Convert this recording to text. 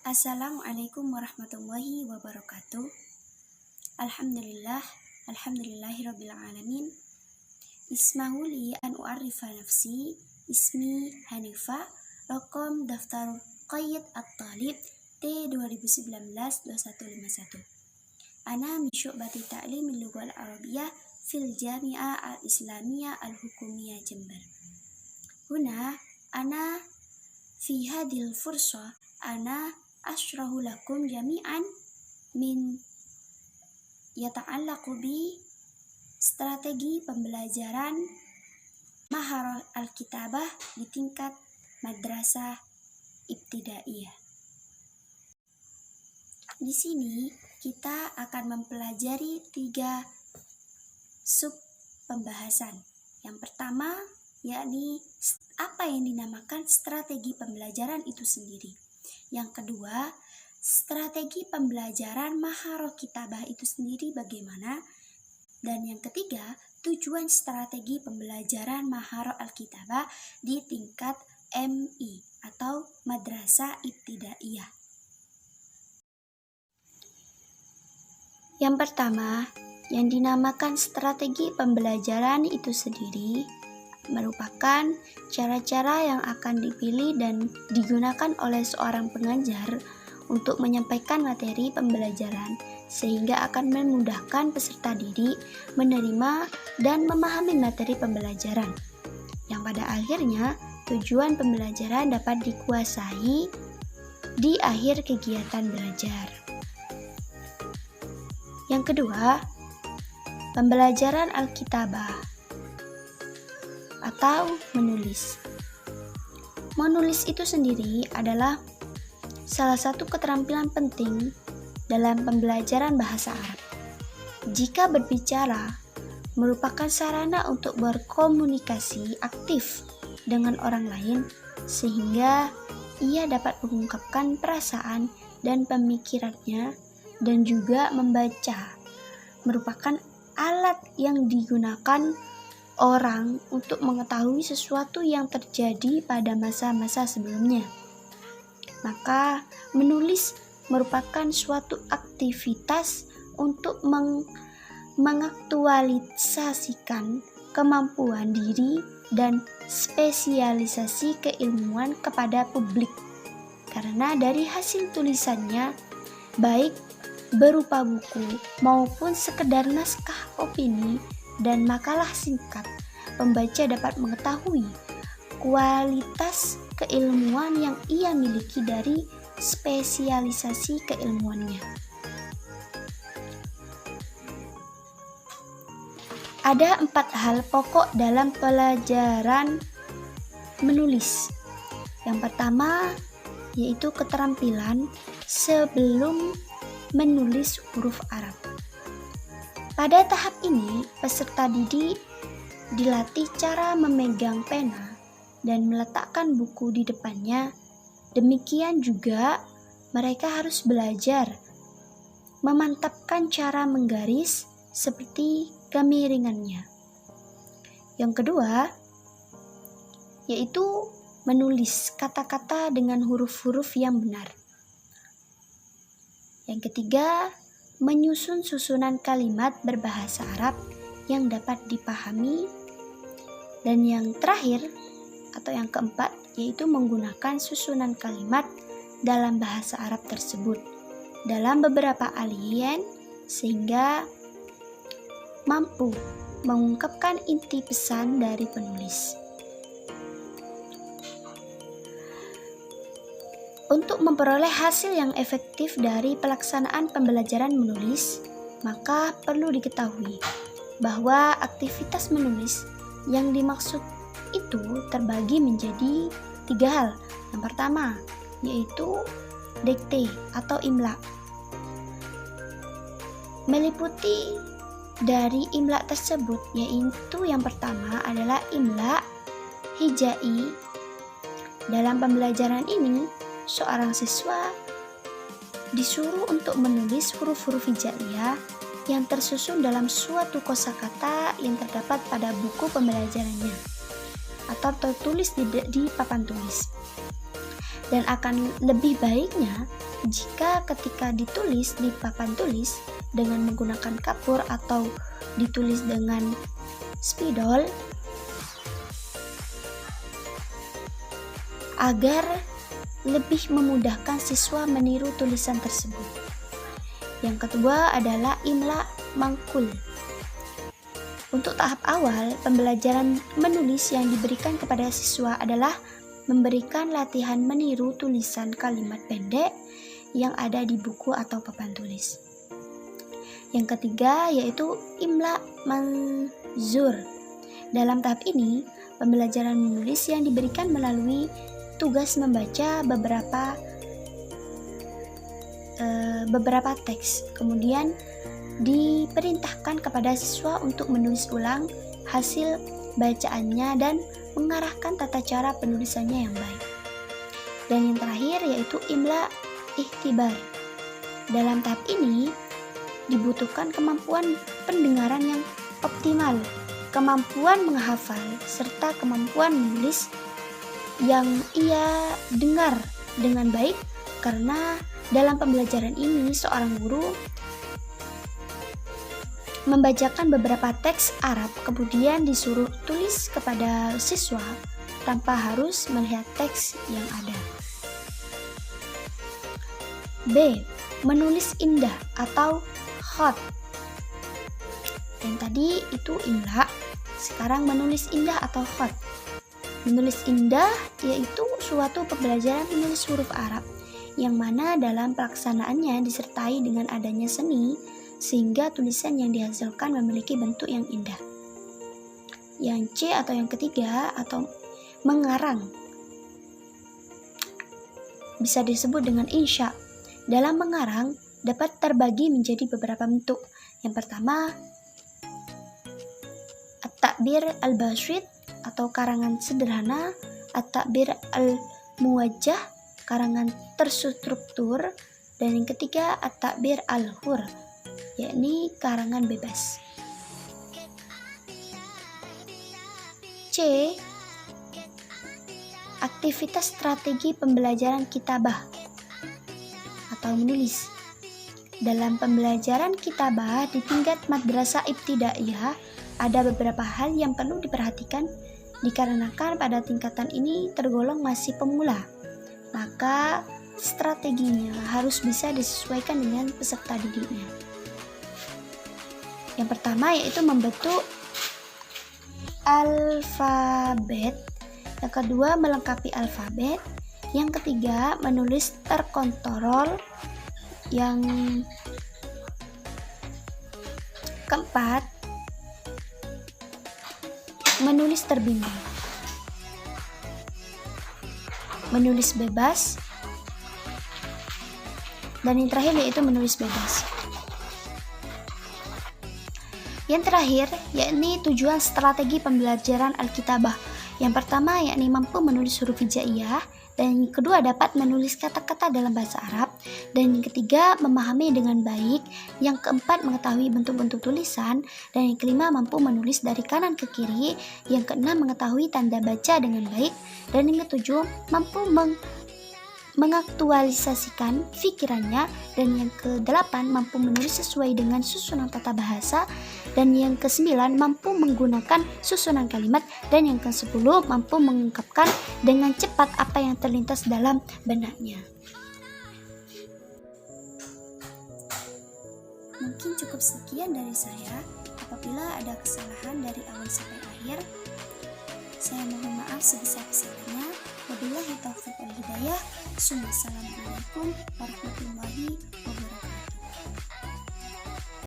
Assalamualaikum warahmatullahi wabarakatuh. Alhamdulillahirabbil alamin. Ismahuli an u'arifa nafsi, ismi Hanifa, raqam daftar qayyid at-talib T 2019-2151. Ana min syu'bati ta'limil lughal arabiyyah fil Jami'ah al-Islamiyah al-Hukumiyah Jember. Huna ana fi hadhil fursa ana ashrahu lakum jami'an min yata'allaqu bi strategi pembelajaran maharah al-kitabah di tingkat madrasah ibtidaiyah. Di sini kita akan mempelajari 3 sub pembahasan. Yang pertama yakni apa yang dinamakan strategi pembelajaran itu sendiri. Yang kedua, strategi pembelajaran maharah kitabah itu sendiri bagaimana. Dan yang ketiga, tujuan strategi pembelajaran maharah al-kitabah di tingkat MI atau madrasah ibtidaiyah. Yang pertama, yang dinamakan strategi pembelajaran itu sendiri merupakan cara-cara yang akan dipilih dan digunakan oleh seorang pengajar untuk menyampaikan materi pembelajaran sehingga akan memudahkan peserta didik menerima dan memahami materi pembelajaran yang pada akhirnya tujuan pembelajaran dapat dikuasai di akhir kegiatan belajar. Yang kedua, pembelajaran Alkitabah atau menulis. Menulis itu sendiri adalah salah satu keterampilan penting dalam pembelajaran bahasa Arab. Jika berbicara merupakan sarana untuk berkomunikasi aktif dengan orang lain sehingga ia dapat mengungkapkan perasaan dan pemikirannya, dan juga membaca merupakan alat yang digunakan orang untuk mengetahui sesuatu yang terjadi pada masa-masa sebelumnya. Maka menulis merupakan suatu aktivitas untuk mengaktualisasikan kemampuan diri dan spesialisasi keilmuan kepada publik. Karena dari hasil tulisannya, baik berupa buku maupun sekedar naskah opini dan makalah singkat, pembaca dapat mengetahui kualitas keilmuan yang ia miliki dari spesialisasi keilmuannya. Ada 4 hal pokok dalam pelajaran menulis. Yang pertama yaitu keterampilan sebelum menulis huruf Arab. Pada tahap ini, peserta didik dilatih cara memegang pena dan meletakkan buku di depannya. Demikian juga, mereka harus belajar memantapkan cara menggaris seperti kemiringannya. Yang kedua, yaitu menulis kata-kata dengan huruf-huruf yang benar. Yang ketiga, menyusun susunan kalimat berbahasa Arab yang dapat dipahami. Dan yang terakhir atau yang keempat yaitu menggunakan susunan kalimat dalam bahasa Arab tersebut dalam beberapa alien sehingga mampu mengungkapkan inti pesan dari penulis. Untuk memperoleh hasil yang efektif dari pelaksanaan pembelajaran menulis, maka perlu diketahui bahwa aktivitas menulis yang dimaksud itu terbagi menjadi 3 hal. Yang pertama, yaitu dikte atau imla. Meliputi dari imla tersebut, yaitu yang pertama adalah imla hijai. Dalam pembelajaran ini, seorang siswa disuruh untuk menulis huruf-huruf hijaiyah yang tersusun dalam suatu kosakata yang terdapat pada buku pembelajarannya atau tertulis di papan tulis. Dan akan lebih baiknya jika ketika ditulis di papan tulis dengan menggunakan kapur atau ditulis dengan spidol, agar lebih memudahkan siswa meniru tulisan tersebut. Yang kedua adalah imla mangkul. Untuk tahap awal, pembelajaran menulis yang diberikan kepada siswa adalah memberikan latihan meniru tulisan kalimat pendek yang ada di buku atau papan tulis. Yang ketiga yaitu imla manzur. Dalam tahap ini, pembelajaran menulis yang diberikan melalui tugas membaca beberapa teks, kemudian diperintahkan kepada siswa untuk menulis ulang hasil bacaannya dan mengarahkan tata cara penulisannya yang baik. Dan yang terakhir yaitu imla ikhtibar. Dalam tahap ini dibutuhkan kemampuan pendengaran yang optimal, kemampuan menghafal, serta kemampuan menulis yang ia dengar dengan baik, karena dalam pembelajaran ini seorang guru membacakan beberapa teks Arab, kemudian disuruh tulis kepada siswa tanpa harus melihat teks yang ada. B. Menulis indah atau khat. Yang tadi itu imla, sekarang menulis indah atau khat. Menulis indah yaitu suatu pembelajaran menulis huruf Arab yang mana dalam pelaksanaannya disertai dengan adanya seni, sehingga tulisan yang dihasilkan memiliki bentuk yang indah. Yang C atau yang ketiga atau mengarang bisa disebut dengan insya. Dalam mengarang dapat terbagi menjadi beberapa bentuk. Yang pertama, at-ta'bir al-basyid atau karangan sederhana, at-ta'bir al-muwajjah, karangan terstruktur, dan yang ketiga at-ta'bir al-hur, yakni karangan bebas. C. Aktivitas strategi pembelajaran kitabah atau menulis. Dalam pembelajaran kitabah di tingkat madrasah ibtidaiyah ada beberapa hal yang perlu diperhatikan dikarenakan pada tingkatan ini tergolong masih pemula. Maka strateginya harus bisa disesuaikan dengan peserta didiknya. Yang pertama yaitu membentuk alfabet, yang kedua melengkapi alfabet, yang ketiga menulis terkontrol, yang keempat menulis terbimbing, menulis bebas, dan yang terakhir yaitu menulis bebas. Yang terakhir, yakni tujuan strategi pembelajaran Alkitabah. Yang pertama, yakni mampu menulis huruf hijaiyah, dan yang kedua dapat menulis kata-kata dalam bahasa Arab, dan yang ketiga memahami dengan baik, yang keempat mengetahui bentuk-bentuk tulisan, dan yang kelima mampu menulis dari kanan ke kiri, yang keenam mengetahui tanda baca dengan baik, dan yang ketujuh mampu mengaktualisasikan pikirannya, dan yang kedelapan mampu menulis sesuai dengan susunan tata bahasa, dan yang kesembilan mampu menggunakan susunan kalimat, dan yang kesepuluh mampu mengungkapkan dengan cepat apa yang terlintas dalam benaknya. Mungkin cukup sekian dari saya. Apabila ada kesalahan dari awal sampai akhir, saya mohon maaf sebesar-besarnya. Wabillahi taufiq wal hidayah. Assalamualaikum warahmatullahi wabarakatuh.